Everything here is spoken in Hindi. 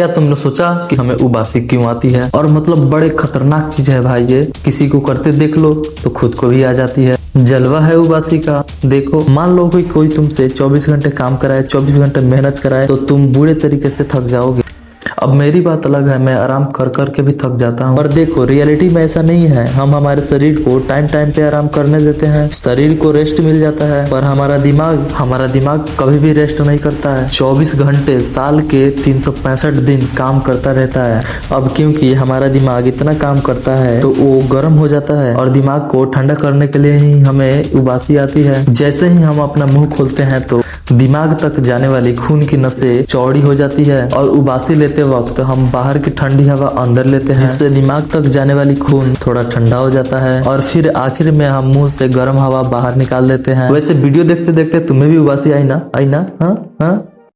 क्या तुमने सोचा कि हमें उबासी क्यों आती है? और मतलब बड़े खतरनाक चीज है भाई ये, किसी को करते देख लो तो खुद को भी आ जाती है। जलवा है उबासी का। देखो, मान लो कि कोई तुमसे 24 घंटे काम कराए, 24 घंटे मेहनत कराए, तो तुम बुरे तरीके से थक जाओगे। अब मेरी बात अलग है, मैं आराम कर कर के भी थक जाता हूँ। पर देखो, रियलिटी में ऐसा नहीं है। हम हमारे शरीर को टाइम टाइम पे आराम करने देते हैं, शरीर को रेस्ट मिल जाता है, पर हमारा दिमाग कभी भी रेस्ट नहीं करता है। 24 घंटे साल के 365 दिन काम करता रहता है। अब क्योंकि हमारा दिमाग इतना काम करता है तो वो गर्म हो जाता है, और दिमाग को ठंडा करने के लिए ही हमें उबासी आती है। जैसे ही हम अपना मुंह खोलते हैं तो दिमाग तक जाने वाली खून की नसें चौड़ी हो जाती है, और उबासी लेते वक्त हम बाहर की ठंडी हवा अंदर लेते हैं, जिससे दिमाग तक जाने वाली खून थोड़ा ठंडा हो जाता है, और फिर आखिर में हम मुंह से गर्म हवा बाहर निकाल देते हैं। वैसे वीडियो देखते देखते तुम्हें भी उबासी आई ना? हाँ हाँ।